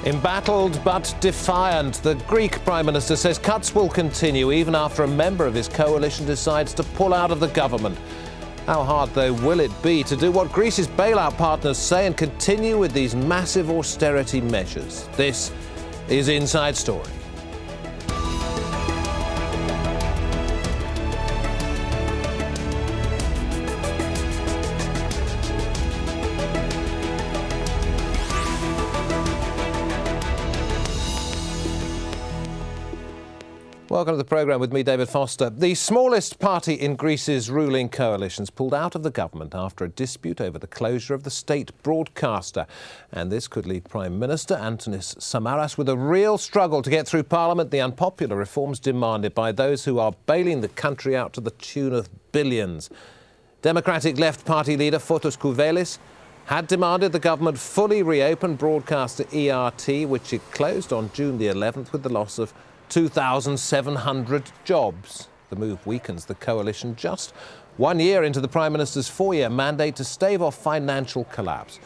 Embattled but defiant, the Greek Prime Minister says cuts will continue even after a member of his coalition decides to pull out of the government. How hard, though, will it be to do what Greece's bailout partners say and continue with these massive austerity measures? This is Inside Story. Welcome to the programme with me, David Foster. The smallest party in Greece's ruling coalition's pulled out of the government after a dispute over the closure of the state broadcaster. And this could leave Prime Minister Yanis Varoufakis with a real struggle to get through Parliament the unpopular reforms demanded by those who are bailing the country out to the tune of billions. Democratic Left Party leader Petros Doukas had demanded the government fully reopen broadcaster ERT, which it closed on June the 11th with the loss of 2,700 jobs. The move weakens the coalition just 1 year into the Prime Minister's four-year mandate to stave off financial collapse.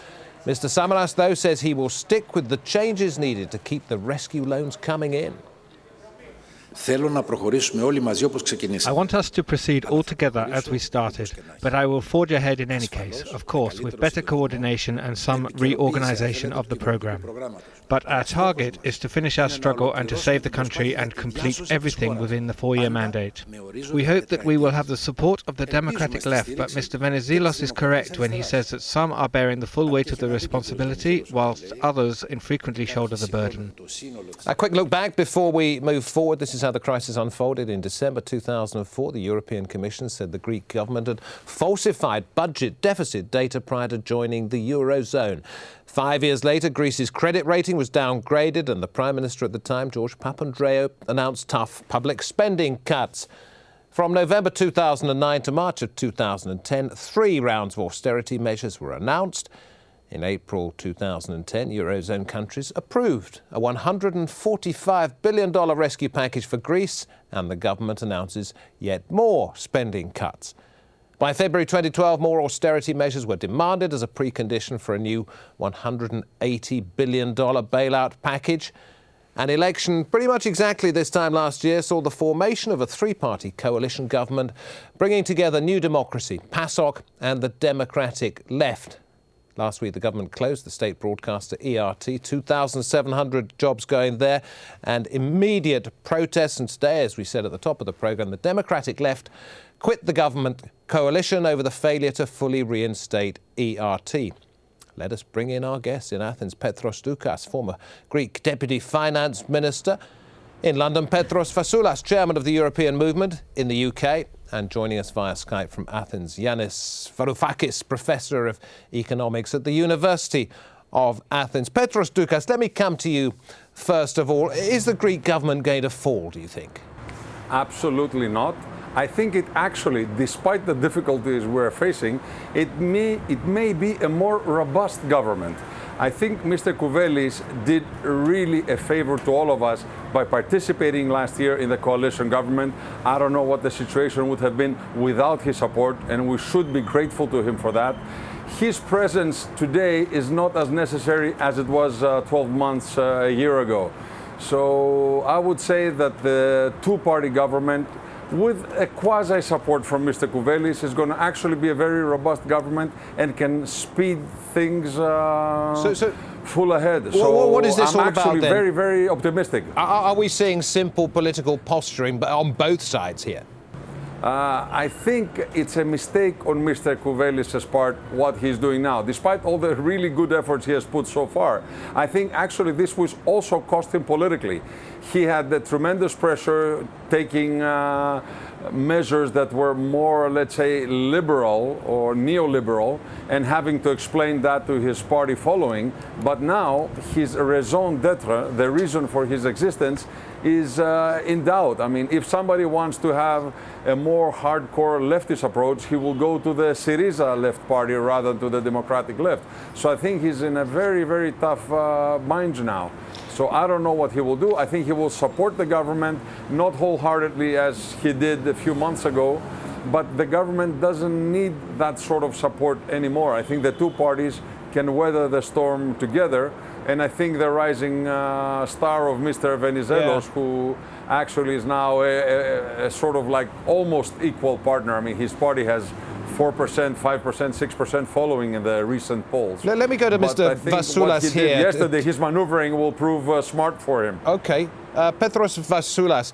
Mr. Varoufakis, though, says he will stick with the changes needed to keep the rescue loans coming in. I want us to proceed all together as we started, but I will forge ahead in any case, of course, with better coordination and some reorganization of the program. But our target is to finish our struggle and to save the country and complete everything within the four-year mandate. We hope that we will have the support of the Democratic Left, but Mr. Venizelos is correct when he says that some are bearing the full weight of the responsibility, whilst others infrequently shoulder the burden. A quick look back before we move forward. This is how the crisis unfolded. In December 2004, the European Commission said the Greek government had falsified budget deficit data prior to joining the Eurozone. 5 years later, Greece's credit rating was downgraded and the Prime Minister at the time, George Papandreou, announced tough public spending cuts. From November 2009 to March of 2010, 3 rounds of austerity measures were announced. In April 2010, Eurozone countries approved a $145 billion rescue package for Greece, and the government announces yet more spending cuts. By February 2012, more austerity measures were demanded as a precondition for a new $180 billion bailout package. An election pretty much exactly this time last year saw the formation of a three-party coalition government, bringing together New Democracy, PASOK, and the Democratic Left. Last week, the government closed the state broadcaster ERT, 2,700 jobs going there, and immediate protests. And today, as we said at the top of the programme, the Democratic Left quit the government coalition over the failure to fully reinstate ERT. Let us bring in our guest in Athens, Petros Doukas, former Greek Deputy Finance Minister. In London, Petros Fassoulas, Chairman of the European Movement in the UK. And joining us via Skype from Athens, Yanis Varoufakis, Professor of Economics at the University of Athens. Petros Doukas, let me come to you first of all. Is the Greek government going to fall, do you think? Absolutely not. I think it actually, despite the difficulties we're facing, it may be a more robust government. I think Mr. Kouvelis did really a favor to all of us by participating last year in the coalition government. I don't know what the situation would have been without his support, and we should be grateful to him for that. His presence today is not as necessary as it was 12 months a year ago. So I would say that the two-party government, with a quasi-support from Mr. Kouvelis, is going to actually be a very robust government and can speed things full ahead. So what is this I'm all about, actually then? very, very optimistic. Are we seeing simple political posturing but on both sides here? I think it's a mistake on Mr. Kouvelis' part, what he's doing now. Despite all the really good efforts he has put so far, I think actually this was also cost him politically. He had the tremendous pressure taking measures that were more, let's say, liberal or neoliberal, and having to explain that to his party following. But now his raison d'etre, the reason for his existence, is in doubt. I mean, if somebody wants to have a more hardcore leftist approach, he will go to the Syriza left party rather than to the Democratic Left. So I think he's in a very, very tough bind now. So I don't know what he will do. I think he will support the government, not wholeheartedly as he did a few months ago, but the government doesn't need that sort of support anymore. I think the two parties can weather the storm together. And I think the rising star of Mr. Venizelos, who actually is now a sort of like almost equal partner. I mean, his party has 4%, 5%, 6% following in the recent polls. Let me go to Mr. Vassoulas here. Yesterday, his maneuvering will prove smart for him. Okay. Petros Fassoulas,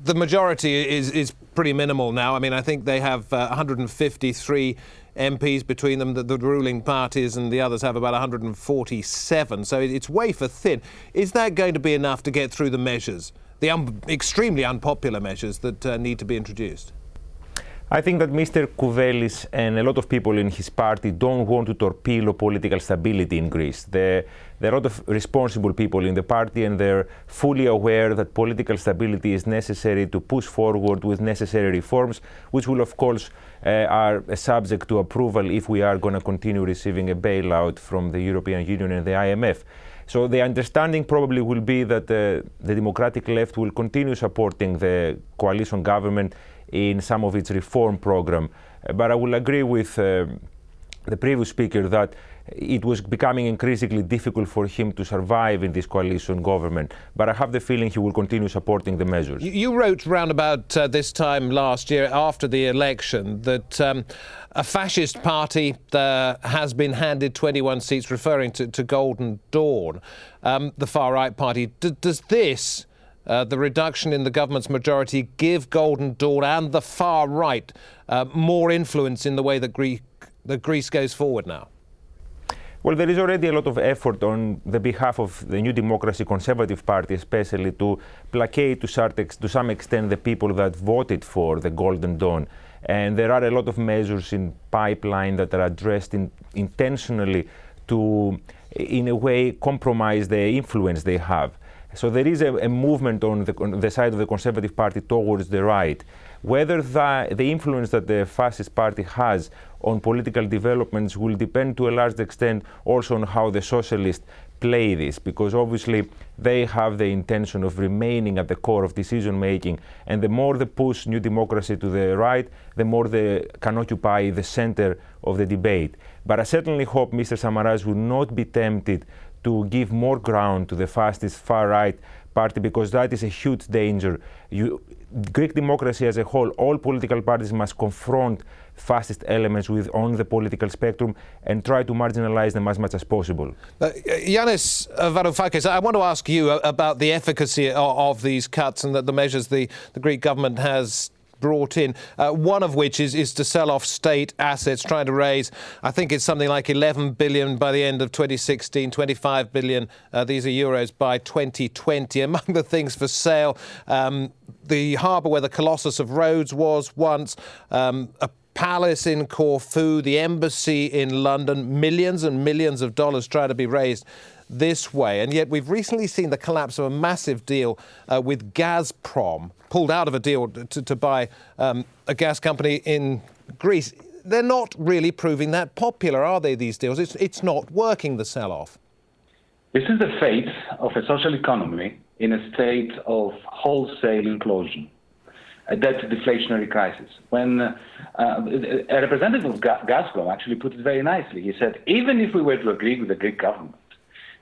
the majority is pretty minimal now. I mean, I think they have 153 MPs between them, the ruling parties, and the others have about 147. So it's wafer thin. Is that going to be enough to get through the measures, the extremely unpopular measures that need to be introduced? I think that Mr. Kouvelis and a lot of people in his party don't want to torpedo political stability in Greece. There are a lot of responsible people in the party, and they're fully aware that political stability is necessary to push forward with necessary reforms, which will, of course, are subject to approval if we are going to continue receiving a bailout from the European Union and the IMF. So the understanding probably will be that the democratic left will continue supporting the coalition government in some of its reform program. But I will agree with the previous speaker that it was becoming increasingly difficult for him to survive in this coalition government. But I have the feeling he will continue supporting the measures. You wrote round about this time last year, after the election, that a fascist party has been handed 21 seats, referring to Golden Dawn, the far-right party. Does this, the reduction in the government's majority, give Golden Dawn and the far right more influence in the way that Greece goes forward now? Well, there is already a lot of effort on the behalf of the New Democracy Conservative Party, especially to placate to some extent the people that voted for the Golden Dawn. And there are a lot of measures in pipeline that are addressed intentionally to, in a way, compromise the influence they have. So there is a movement on the side of the Conservative Party towards the right. Whether the influence that the fascist party has on political developments will depend to a large extent also on how the socialists play this, because obviously they have the intention of remaining at the core of decision making, and the more they push New Democracy to the right, the more they can occupy the center of the debate. But I certainly hope Mr. Samaras will not be tempted to give more ground to the fascist far-right party, because that is a huge danger. Greek democracy as a whole, all political parties must confront fascist elements on the political spectrum and try to marginalize them as much as possible. Yanis Varoufakis, I want to ask you about the efficacy of these cuts and the measures the Greek government has brought in, one of which is to sell off state assets, trying to raise, I think it's something like 11 billion by the end of 2016, 25 billion, these are euros, by 2020. Among the things for sale, the harbour where the Colossus of Rhodes was once, a palace in Corfu, the embassy in London, millions and millions of dollars trying to be raised this way. And yet we've recently seen the collapse of a massive deal with Gazprom, pulled out of a deal to buy a gas company in Greece. They're not really proving that popular, are they, these deals? It's not working, the sell-off. This is the fate of a social economy in a state of wholesale implosion, a debt deflationary crisis. When a representative of Gazprom actually put it very nicely. He said, even if we were to agree with the Greek government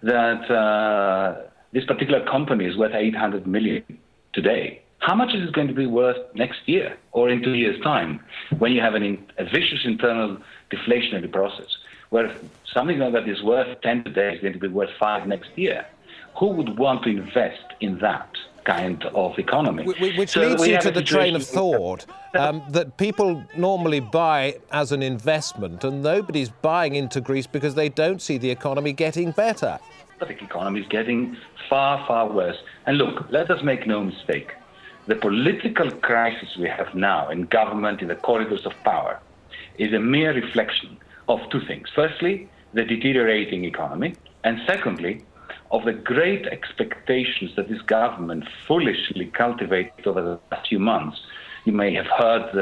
that this particular company is worth 800 million today, how much is it going to be worth next year or in 2 years' time, when you have a vicious internal deflationary process, where something that is worth 10 today is going to be worth 5 next year? Who would want to invest in that kind of economy? Which leads you to the train of thought that people normally buy as an investment, and nobody's buying into Greece because they don't see the economy getting better. But the economy is getting far, far worse. And look, let us make no mistake. The political crisis we have now in government, in the corridors of power, is a mere reflection of two things. Firstly, the deteriorating economy, and secondly, of the great expectations that this government foolishly cultivated over the last few months. You may have heard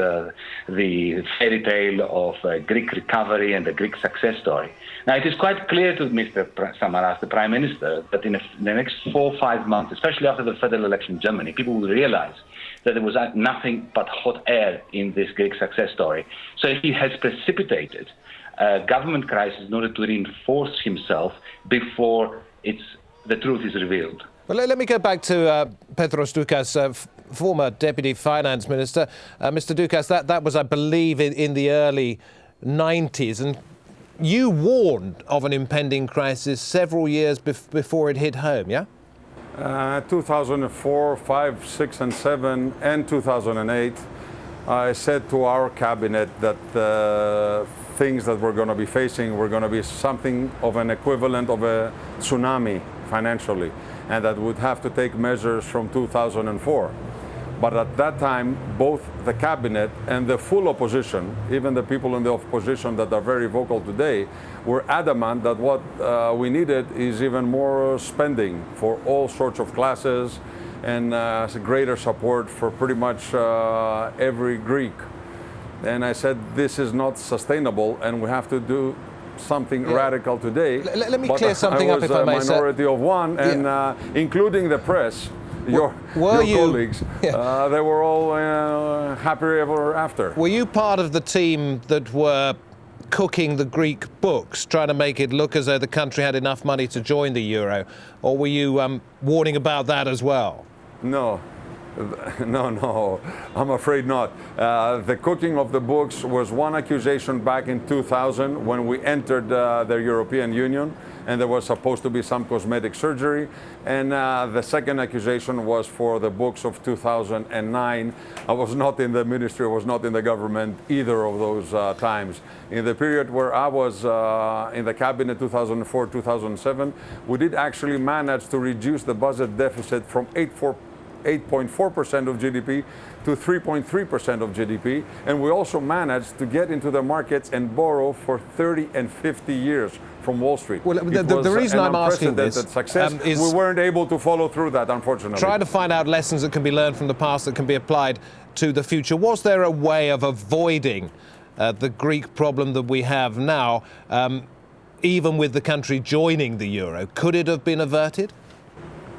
the fairy tale of Greek recovery and the Greek success story. Now, it is quite clear to Mr. Samaras, the Prime Minister, that in the next 4 or 5 months, especially after the federal election in Germany, people will realize that there was nothing but hot air in this Greek success story. So he has precipitated government crisis in order to reinforce himself before the truth is revealed. Well, let me go back to Petros Doukas, former Deputy Finance Minister. Mr. Doukas, that was, I believe, in the early 90s, and you warned of an impending crisis several years before it hit home, yeah? 2004, 5, 6 and 7 and 2008, I said to our cabinet that the things that we're going to be facing were going to be something of an equivalent of a tsunami financially, and that would have to take measures from 2004. But at that time, both the cabinet and the full opposition, even the people in the opposition that are very vocal today, were adamant that what we needed is even more spending for all sorts of classes and greater support for pretty much every Greek. And I said, this is not sustainable and we have to do something radical today. Let me clear something up, if I may, I was a minority of one, and including the press, your colleagues, they were all happy ever after. Were you part of the team that were cooking the Greek books, trying to make it look as though the country had enough money to join the euro, or were you warning about that as well? No, I'm afraid not. The cooking of the books was one accusation back in 2000 when we entered the European Union, and there was supposed to be some cosmetic surgery. And the second accusation was for the books of 2009. I was not in the ministry, I was not in the government either of those times. In the period where I was in the cabinet, 2004-2007, we did actually manage to reduce the budget deficit from 8.4% of GDP to 3.3% of GDP, and we also managed to get into the markets and borrow for 30 and 50 years from Wall Street. Well, the reason I'm asking this success, is we weren't able to follow through that, unfortunately. Try to find out lessons that can be learned from the past that can be applied to the future. Was there a way of avoiding the Greek problem that we have now, even with the country joining the euro? Could it have been averted?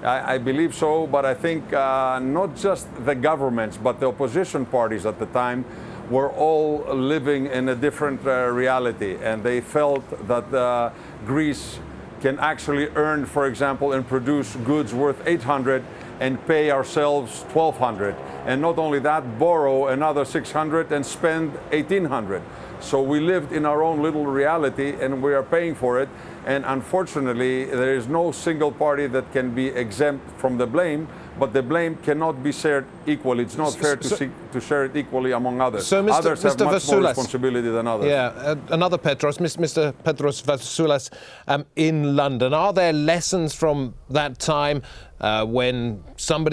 I believe so, but I think not just the governments, but the opposition parties at the time were all living in a different reality, and they felt that Greece can actually earn, for example, and produce goods worth 800 and pay ourselves 1,200, and not only that, borrow another 600 and spend 1,800. So we lived in our own little reality, and we are paying for it. And unfortunately, there is no single party that can be exempt from the blame, but the blame cannot be shared equally. It's not fair to share it equally among others. So others have much Vassoulas, more responsibility than others. Yeah, another Petros, Mr. Petros Fassoulas in London. Are there lessons from that time when some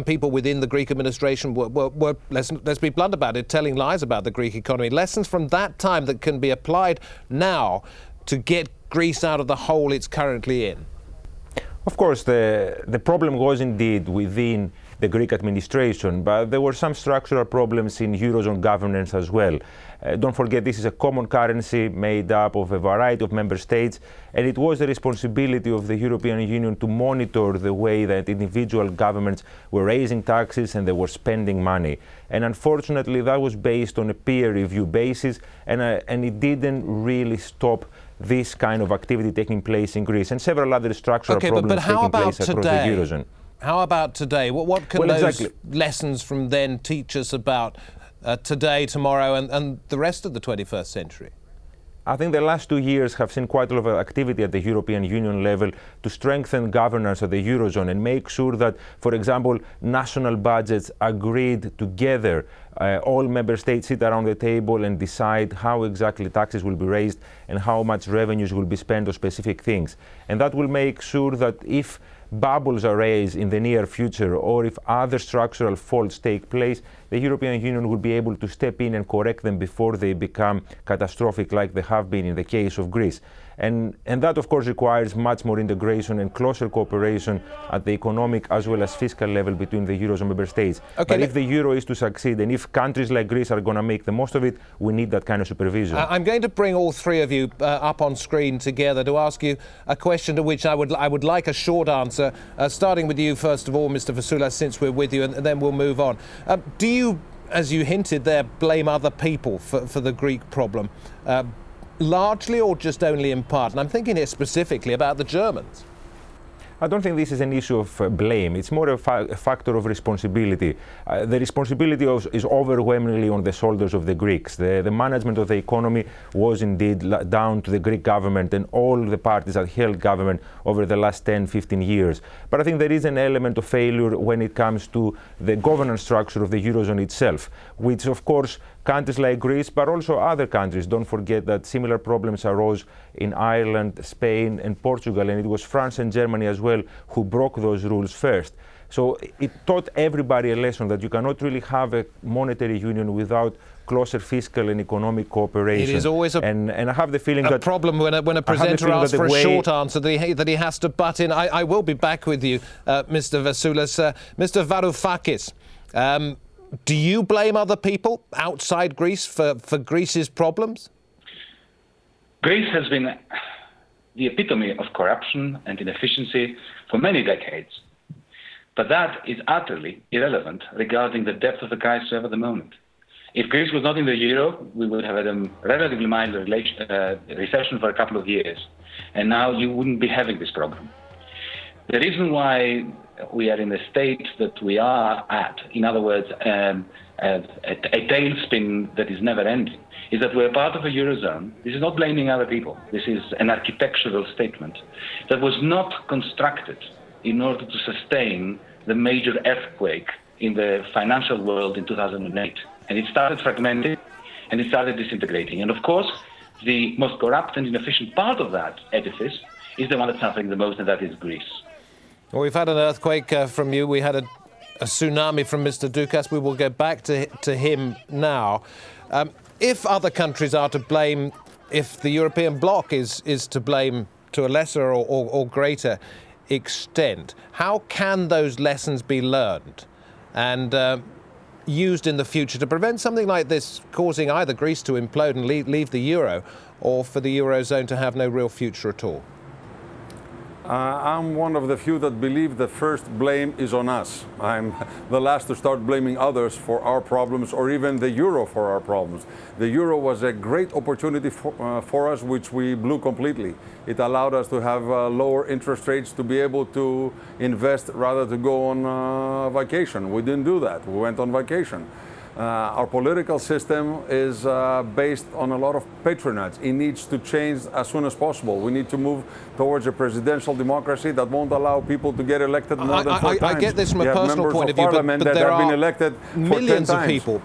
people within the Greek administration were let's be blunt about it, telling lies about the Greek economy? Lessons from that time that can be applied now to get Greece out of the hole it's currently in? Of course, the problem was indeed within the Greek administration, but there were some structural problems in Eurozone governance as well. Don't forget, this is a common currency made up of a variety of member states, and it was the responsibility of the European Union to monitor the way that individual governments were raising taxes and they were spending money. And unfortunately, that was based on a peer review basis, and it didn't really stop this kind of activity taking place in Greece, and several other structural problems taking place across the Eurozone. How about today? What can those lessons from then teach us about today, tomorrow, and the rest of the 21st century? I think the last 2 years have seen quite a lot of activity at the European Union level to strengthen governance of the Eurozone and make sure that, for example, national budgets agreed together. All member states sit around the table and decide how exactly taxes will be raised and how much revenues will be spent on specific things. And that will make sure that if bubbles are raised in the near future or if other structural faults take place, the European Union will be able to step in and correct them before they become catastrophic like they have been in the case of Greece. And that, of course, requires much more integration and closer cooperation at the economic as well as fiscal level between the Eurozone member states. But if the Euro is to succeed and if countries like Greece are going to make the most of it, we need that kind of supervision. I'm going to bring all three of you up on screen together to ask you a question to which I would like a short answer, starting with you, first of all, Mr. Fassoulas, since we're with you, and then we'll move on. Do you, as you hinted there, blame other people for the Greek problem? largely or just only in part? And I'm thinking here specifically about the Germans. I don't think this is an issue of blame. It's more a factor of responsibility. The responsibility is overwhelmingly on the shoulders of the Greeks. The management of the economy was indeed down to the Greek government and all the parties that held government over the last 10, 15 years. But I think there is an element of failure when it comes to the governance structure of the Eurozone itself, which of course countries like Greece, but also other countries. Don't forget that similar problems arose in Ireland, Spain, and Portugal, and it was France and Germany as well who broke those rules first. So it taught everybody a lesson that you cannot really have a monetary union without closer fiscal and economic cooperation. It is always and I have the feeling that problem when a presenter asks for a short answer that he has to butt in. I will be back with you, Mr. Fassoulas. Mr. Varoufakis, do you blame other people outside Greece for Greece's problems? Greece has been the epitome of corruption and inefficiency for many decades. But that is utterly irrelevant regarding the depth of the crisis we have at the moment. If Greece was not in the euro, we would have had a relatively mild recession for a couple of years. And now you wouldn't be having this problem. The reason why we are in the state that we are at, in other words, a tailspin that is never ending, is that we're part of a Eurozone. This is not blaming other people. This is an architectural statement that was not constructed in order to sustain the major earthquake in the financial world in 2008. And it started fragmenting and it started disintegrating. And of course, the most corrupt and inefficient part of that edifice is the one that's suffering the most, and that is Greece. Well, we've had an earthquake from you. We had a tsunami from Mr. Doukas. We will go back to him now. If other countries are to blame, if the European bloc is to blame to a lesser or greater extent, how can those lessons be learned and used in the future to prevent something like this causing either Greece to implode and leave the euro, or for the Eurozone to have no real future at all? I'm one of the few that believe the first blame is on us. I'm the last to start blaming others for our problems, or even the euro for our problems. The euro was a great opportunity for us, which we blew completely. It allowed us to have lower interest rates, to be able to invest rather to go on vacation. We didn't do that. We went on vacation. Our political system is based on a lot of patronage. It needs to change as soon as possible. We need to move towards a presidential democracy that won't allow people to get elected more than 4 times. I get this from a personal point of view, but there are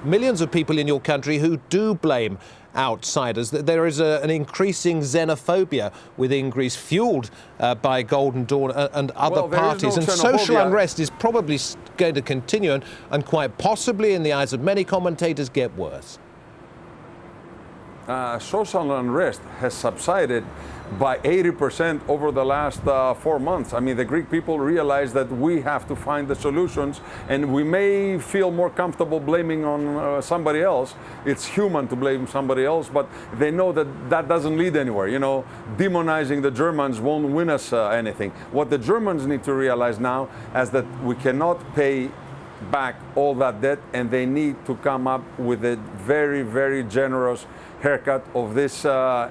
millions of people in your country who do blame outsiders. There is an increasing xenophobia within Greece, fueled by Golden Dawn and other parties. And social unrest is probably going to continue and quite possibly, in the eyes of many commentators, get worse. Social unrest has subsided by 80% over the last 4 months. I mean, the Greek people realize that we have to find the solutions, and we may feel more comfortable blaming on somebody else. It's human to blame somebody else, but they know that that doesn't lead anywhere. You know, demonizing the Germans won't win us anything. What the Germans need to realize now is that we cannot pay back all that debt, and they need to come up with a very, very generous haircut of this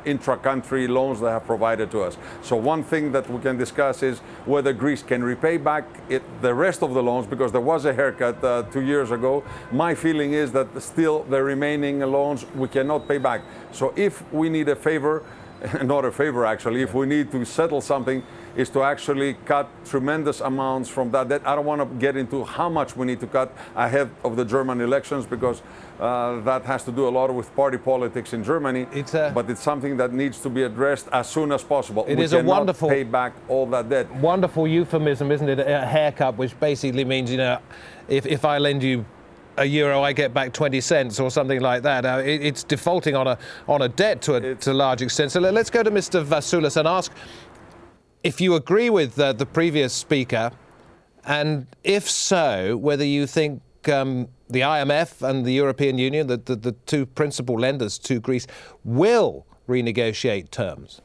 intra-country loans they have provided to us. So one thing that we can discuss is whether Greece can repay back the rest of the loans, because there was a haircut 2 years ago. My feeling is that still the remaining loans we cannot pay back. So if we need a favor, not a favor actually, if we need to settle something, is to actually cut tremendous amounts from that debt. I don't want to get into how much we need to cut ahead of the German elections, because that has to do a lot with party politics in Germany. But it's something that needs to be addressed as soon as possible. It is a wonderful, pay back all that debt. Wonderful euphemism, isn't it? A haircut, which basically means, you know, if I lend you a euro, I get back 20 cents or something like that. It's defaulting on a debt to a large extent. So let's go to Mr. Fassoulas and ask if you agree with the previous speaker, and if so, whether you think the IMF and the European Union, the two principal lenders to Greece, will renegotiate terms.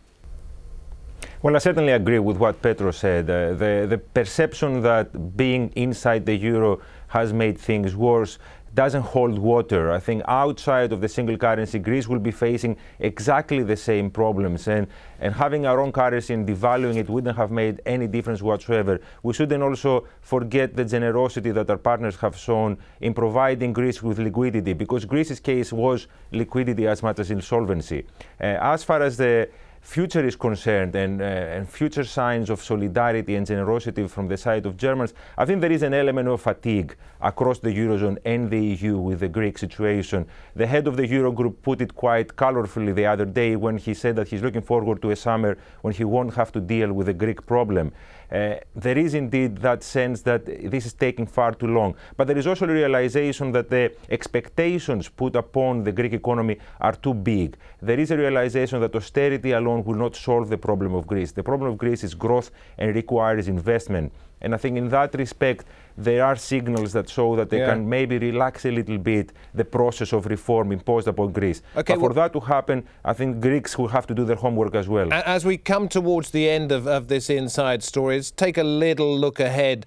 Well, I certainly agree with what Petros said. The perception that being inside the euro has made things worse doesn't hold water. I think outside of the single currency, Greece will be facing exactly the same problems. And having our own currency and devaluing it wouldn't have made any difference whatsoever. We shouldn't also forget the generosity that our partners have shown in providing Greece with liquidity, because Greece's case was liquidity as much as insolvency. As far as the future is concerned and future signs of solidarity and generosity from the side of Germans, I think there is an element of fatigue across the Eurozone and the EU with the Greek situation. The head of the Eurogroup put it quite colorfully the other day when he said that he's looking forward to a summer when he won't have to deal with the Greek problem. There is indeed that sense that this is taking far too long. But there is also a realization that the expectations put upon the Greek economy are too big. There is a realization that austerity alone will not solve the problem of Greece. The problem of Greece is growth and requires investment. And I think in that respect, there are signals that show that they can maybe relax a little bit the process of reform imposed upon Greece. Okay, but for that to happen, I think Greeks will have to do their homework as well. As we come towards the end of this Inside Story, let's take a little look ahead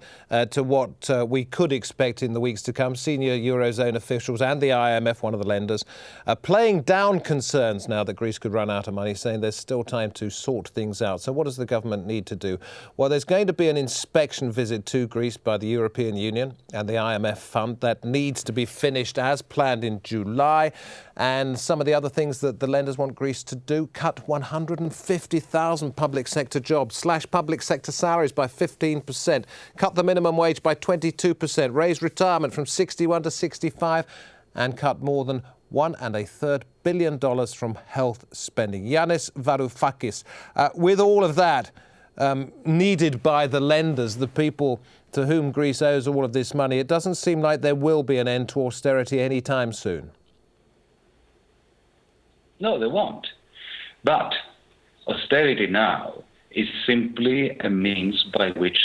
to what we could expect in the weeks to come. Senior Eurozone officials and the IMF, one of the lenders, are playing down concerns now that Greece could run out of money, saying there's still time to sort things out. So what does the government need to do? Well, there's going to be an inspection visit to Greece by the European Union and the IMF fund that needs to be finished as planned in July. And some of the other things that the lenders want Greece to do: cut 150,000 public sector jobs, slash public sector salaries by 15%, cut the minimum wage by 22%, raise retirement from 61 to 65, and cut more than $1.33 billion from health spending. Yanis Varoufakis, with all of that needed by the lenders, the people to whom Greece owes all of this money, it doesn't seem like there will be an end to austerity anytime soon. No, they won't. But austerity now is simply a means by which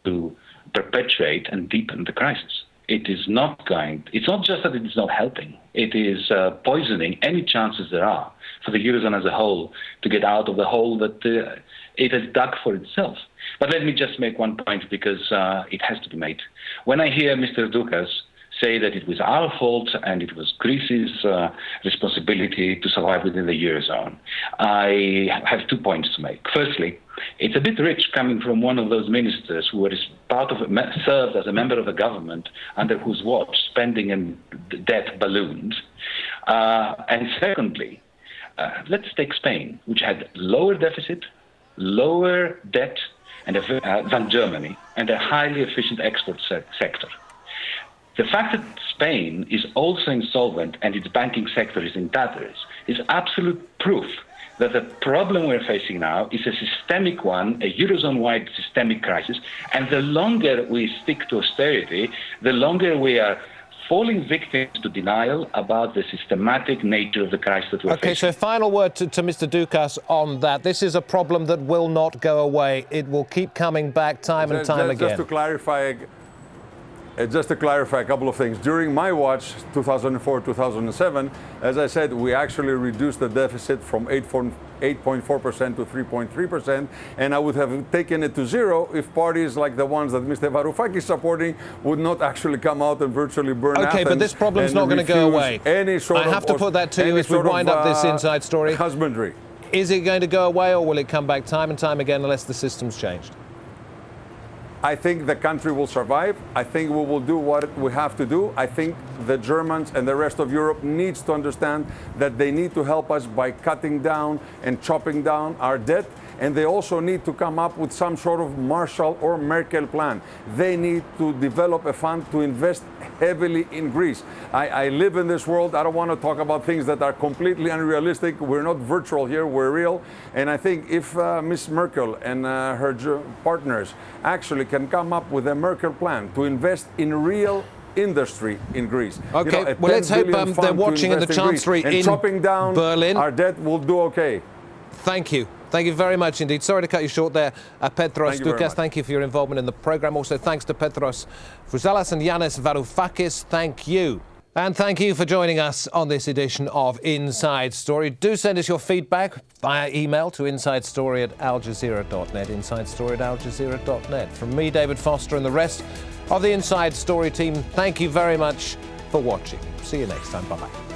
to perpetuate and deepen the crisis. It's not just that it is not helping, it is poisoning any chances there are for the Eurozone as a whole to get out of the hole that it has dug for itself. But let me just make one point, because it has to be made. When I hear Mr. Doukas say that it was our fault and it was Greece's responsibility to survive within the Eurozone, I have 2 points to make. Firstly, it's a bit rich coming from one of those ministers who served as a member of the government under whose watch spending and debt ballooned. And secondly, let's take Spain, which had lower deficit, lower debt than Germany, and a highly efficient export sector. The fact that Spain is also insolvent and its banking sector is in tatters is absolute proof that the problem we're facing now is a systemic one, a Eurozone-wide systemic crisis, and the longer we stick to austerity, the longer we are falling victims to denial about the systematic nature of the crisis that we're facing. Okay, so final word to Mr. Doukas on that. This is a problem that will not go away. It will keep coming back time and time again. Just to clarify a couple of things. During my watch, 2004-2007, as I said, we actually reduced the deficit from 8.4% to 3.3%, and I would have taken it to zero if parties like the ones that Mr. Varoufakis is supporting would not actually come out and virtually burn Athens. Okay, but this problem's not going to go away. I have to put that to you as we wind up this Inside Story. Husbandry. Is it going to go away, or will it come back time and time again unless the system's changed? I think the country will survive. I think we will do what we have to do. I think the Germans and the rest of Europe needs to understand that they need to help us by cutting down and chopping down our debt. And they also need to come up with some sort of Marshall or Merkel plan. They need to develop a fund to invest heavily in Greece. I live in this world. I don't want to talk about things that are completely unrealistic. We're not virtual here, we're real. And I think if Ms. Merkel and her partners actually can come up with a Merkel plan to invest in real industry in Greece. Okay, well, let's hope they're watching in the Chancellery in chopping down Berlin. Our debt will do okay. Thank you. Thank you very much indeed. Sorry to cut you short there, Petros Doukas. Thank you for your involvement in the programme. Also, thanks to Petros Fassoulas and Yanis Varoufakis. Thank you. And thank you for joining us on this edition of Inside Story. Do send us your feedback via email to insidestory@aljazeera.net, insidestory@aljazeera.net. From me, David Foster, and the rest of the Inside Story team, thank you very much for watching. See you next time. Bye-bye.